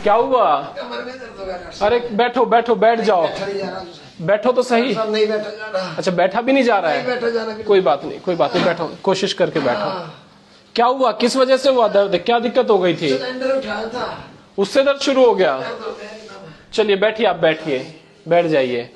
क्या हुआ? कमर में दर्द हो गया। अरे बैठो बैठो, बैठ जाओ, बैठो तो सही। नहीं बैठा जा रहा। अच्छा बैठा भी नहीं जा रहा नहीं बैठा जा रहा। है, कोई बात नहीं, कोई बात नहीं, बैठो, कोशिश करके बैठो। क्या हुआ, किस वजह से हुआ दर्द, क्या दिक्कत हो गई थी? सिलेंडर उठाया था, उससे दर्द शुरू हो गया? दर्द हो गया एकदम। चलिए बैठिए, आप बैठिए, बैठ जाइए।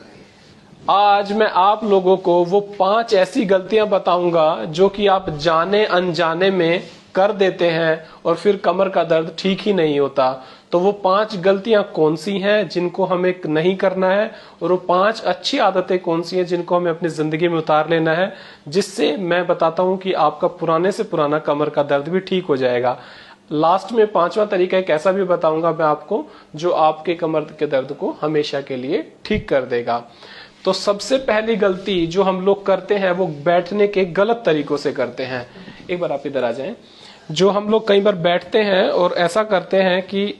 आज मैं आप लोगों को वो 5 ऐसी गलतियां बताऊंगा जो कि आप जाने अनजाने में कर देते हैं और फिर कमर का दर्द ठीक ही नहीं होता। तो वो 5 गलतियां कौन सी हैं जिनको हमें नहीं करना है, और वो 5 अच्छी आदतें कौन सी हैं जिनको हमें अपनी जिंदगी में उतार लेना है, जिससे मैं बताता हूं कि आपका पुराने से पुराना कमर का दर्द भी ठीक हो जाएगा। लास्ट में 5वां तरीका एक ऐसा भी बताऊंगा मैं आपको जो आपके कमर के दर्द को हमेशा के लिए ठीक कर देगा। तो सबसे पहली गलती जो हम लोग करते हैं वो बैठने के गलत तरीकों से करते हैं। एक बार आप इधर आ जाएं। जो हम लोग कई बार बैठते हैं और ऐसा करते हैं कि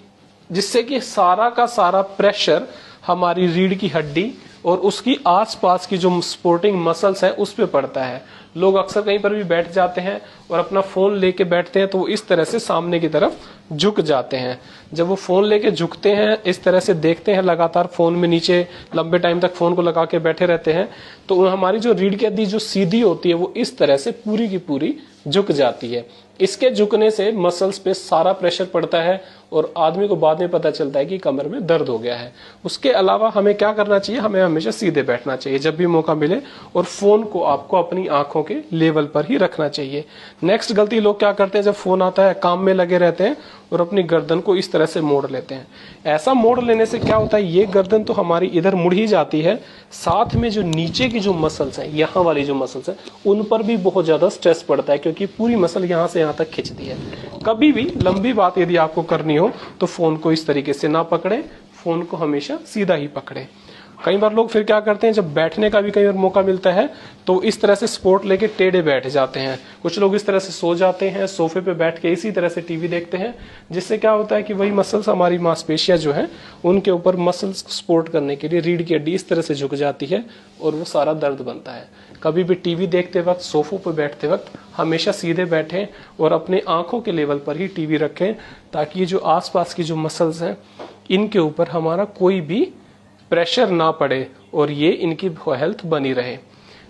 जिससे कि सारा का सारा प्रेशर हमारी रीढ़ की हड्डी और उसकी आसपास की जो सपोर्टिंग मसल्स है उस पे पड़ता है। लोग अक्सर कहीं पर भी बैठ जाते हैं और अपना फोन लेके बैठते हैं तो वो इस तरह से सामने की तरफ झुक जाते हैं। जब वो फोन लेके झुकते हैं, इस तरह से देखते हैं, लगातार फोन में नीचे लंबे टाइम तक फोन को लगा के बैठे रहते हैं, तो हमारी जो रीढ़ की हड्डी जो सीधी होती है वो इस तरह से पूरी की पूरी झुक जाती है। इसके झुकने से मसल्स पे सारा प्रेशर पड़ता है और आदमी को बाद में पता चलता है कि कमर में दर्द हो गया है। उसके अलावा हमें क्या करना चाहिए, हमें हमेशा सीधे बैठना चाहिए जब भी मौका मिले, और फोन को आपको अपनी आंखों के लेवल पर ही रखना चाहिए। नेक्स्ट गलती लोग क्या करते हैं, जब फोन आता है काम में लगे रहते हैं और अपनी गर्दन को इस तरह से मोड़ लेते हैं। ऐसा मोड़ लेने से क्या होता है, ये गर्दन तो हमारी इधर मुड़ ही जाती है, साथ में जो नीचे की जो मसल्स है, यहाँ वाली जो मसल्स है, उन पर भी बहुत ज्यादा स्ट्रेस पड़ता है क्योंकि पूरी मसल यहाँ से यहाँ तक खिंचती है। कभी भी लंबी बात यदि आपको करनी हो तो फोन को इस तरीके से ना पकड़े, फोन को हमेशा सीधा ही पकड़े। कई बार लोग फिर क्या करते हैं, जब बैठने का भी कई बार मौका मिलता है तो इस तरह से सपोर्ट लेके टेढ़े बैठ जाते हैं। कुछ लोग इस तरह से सो जाते हैं, सोफे पे बैठ के इसी तरह से टीवी देखते हैं, जिससे क्या होता है कि वही मसल्स, हमारी मांसपेशियां जो है उनके ऊपर मसल्स को सपोर्ट करने के लिए रीढ़ की हड्डी इस तरह से झुक जाती है और वो सारा दर्द बनता है। कभी भी टीवी देखते वक्त, सोफों पर बैठते वक्त हमेशा सीधे बैठें और अपने आंखों के लेवल पर ही टीवी रखें, ताकि ये जो आसपास की जो मसल्स हैं इनके ऊपर हमारा कोई भी प्रेशर ना पड़े और ये इनकी हेल्थ बनी रहे।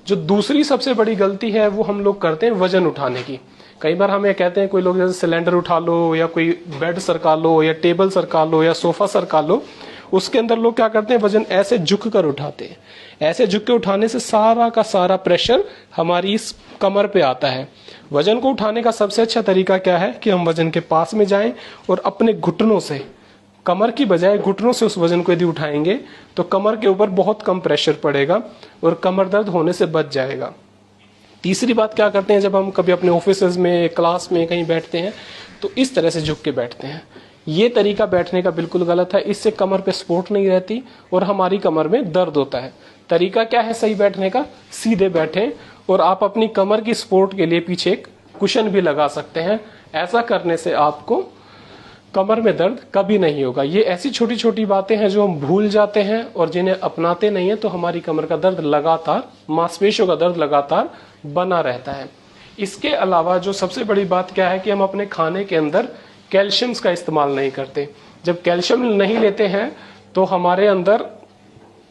जो दूसरी सबसे बड़ी गलती है वो हम लोग करते हैं वजन उठाने की। कई बार हमें कहते हैं कोई लोग, जैसे सिलेंडर उठा लो या कोई बेड सरका लो या टेबल सरका लो या सोफा सरका लो, उसके अंदर लोग क्या करते हैं, वजन ऐसे झुक कर उठाते हैं। ऐसे झुक के उठाने से सारा का सारा प्रेशर हमारी इस कमर पे आता है। वजन को उठाने का सबसे अच्छा तरीका क्या है कि हम वजन के पास में जाएं और अपने घुटनों से, कमर की बजाय घुटनों से उस वजन को यदि उठाएंगे तो कमर के ऊपर बहुत कम प्रेशर पड़ेगा और कमर दर्द होने से बच जाएगा। तीसरी बात क्या करते हैं, जब हम कभी अपने ऑफिस में, क्लास में कहीं बैठते हैं तो इस तरह से झुक के बैठते हैं। ये तरीका बैठने का बिल्कुल गलत है, इससे कमर पे सपोर्ट नहीं रहती और हमारी कमर में दर्द होता है। तरीका क्या है सही बैठने का, सीधे बैठें और आप अपनी कमर की सपोर्ट के लिए पीछे एक कुशन भी लगा सकते हैं। ऐसा करने से आपको कमर में दर्द कभी नहीं होगा। ये ऐसी छोटी छोटी बातें हैं जो हम भूल जाते हैं और जिन्हें अपनाते नहीं है तो हमारी कमर का दर्द लगातार, मांसपेशियों का दर्द लगातार बना रहता है। इसके अलावा जो सबसे बड़ी बात क्या है कि हम अपने खाने के अंदर कैल्शियम का इस्तेमाल नहीं करते। जब कैल्शियम नहीं लेते हैं तो हमारे अंदर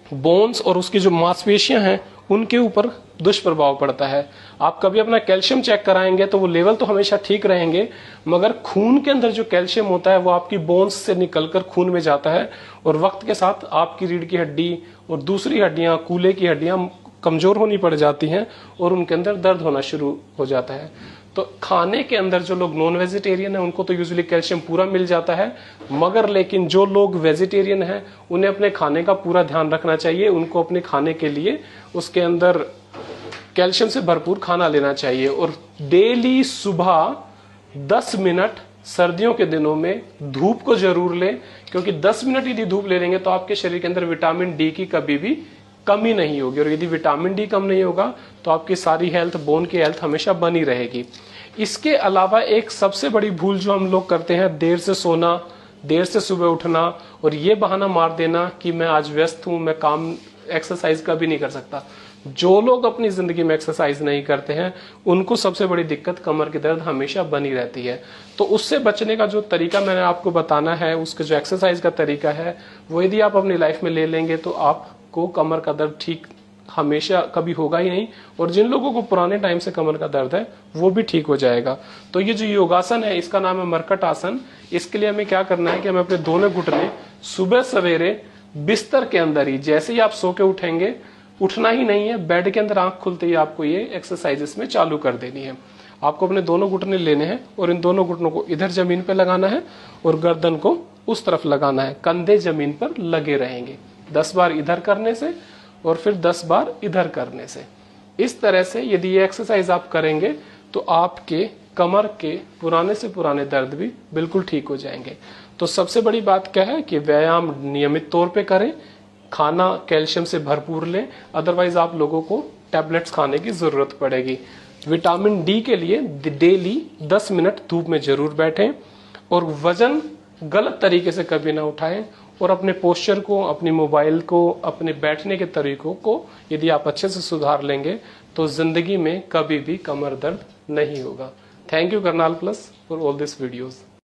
बोन्स और उसकी जो मांसपेशियां हैं उनके ऊपर दुष्प्रभाव पड़ता है। आप कभी अपना कैल्शियम चेक कराएंगे तो वो लेवल तो हमेशा ठीक रहेंगे, मगर खून के अंदर जो कैल्शियम होता है वो आपकी बोन्स से निकलकर खून में जाता है और वक्त के साथ आपकी रीढ़ की हड्डी और दूसरी हड्डियां, कूल्हे की हड्डियां कमजोर होनी पड़ जाती हैं और उनके अंदर दर्द होना शुरू हो जाता है। तो खाने के अंदर जो लोग नॉन वेजिटेरियन है उनको तो यूजुअली कैल्शियम पूरा मिल जाता है, मगर लेकिन जो लोग वेजिटेरियन हैं उन्हें अपने खाने का पूरा ध्यान रखना चाहिए। उनको अपने खाने के लिए उसके अंदर कैल्शियम से भरपूर खाना लेना चाहिए और डेली सुबह 10 मिनट सर्दियों के दिनों में धूप को जरूर लें, क्योंकि 10 मिनट यदि धूप ले लेंगे तो आपके शरीर के अंदर विटामिन डी की कभी भी कमी नहीं होगी और यदि विटामिन डी कम नहीं होगा तो आपकी सारी हेल्थ, बोन की हेल्थ हमेशा बनी रहेगी। इसके अलावा एक सबसे बड़ी भूल जो हम लोग करते हैं, देर से सोना, देर से सुबह उठना और ये बहाना मार देना कि मैं आज व्यस्त हूं, मैं काम एक्सरसाइज का भी नहीं कर सकता। जो लोग अपनी जिंदगी में एक्सरसाइज नहीं करते हैं उनको सबसे बड़ी दिक्कत कमर की दर्द हमेशा बनी रहती है। तो उससे बचने का जो तरीका मैंने आपको बताना है, उसके जो एक्सरसाइज का तरीका है, वो यदि आप अपनी लाइफ में ले लेंगे तो आपको कमर का दर्द ठीक हमेशा कभी होगा ही नहीं, और जिन लोगों को पुराने टाइम से कमर का दर्द है वो भी ठीक हो जाएगा। तो ये जो योगासन है इसका नाम है मरकट आसन। इसके लिए हमें क्या करना है कि हमें अपने दोनों घुटने सुबह सवेरे बिस्तर के अंदर ही, जैसे ही आप सो के उठेंगे, उठना ही नहीं है, बेड के अंदर आंख खुलते ही आपको ये एक्सरसाइज इसमें चालू कर देनी है। आपको अपने दोनों घुटने लेने हैं और इन दोनों घुटनों को इधर जमीन पे लगाना है और गर्दन को उस तरफ लगाना है। कंधे जमीन पर लगे रहेंगे 10 बार इधर करने से और फिर 10 बार इधर करने से। इस तरह से यदि ये एक्सरसाइज आप करेंगे तो आपके कमर के पुराने से पुराने दर्द भी बिल्कुल ठीक हो जाएंगे। तो सबसे बड़ी बात क्या है कि व्यायाम नियमित तौर पे करें, खाना कैल्शियम से भरपूर लें, अदरवाइज आप लोगों को टैबलेट्स खाने की जरूरत पड़ेगी। विटामिन डी के लिए डेली 10 मिनट धूप में जरूर बैठें और वजन गलत तरीके से कभी ना उठाएं, और अपने पोस्चर को, अपनी मोबाइल को, अपने बैठने के तरीकों को यदि आप अच्छे से सुधार लेंगे तो जिंदगी में कभी भी कमर दर्द नहीं होगा। Thank you Karnal plus for all this videos.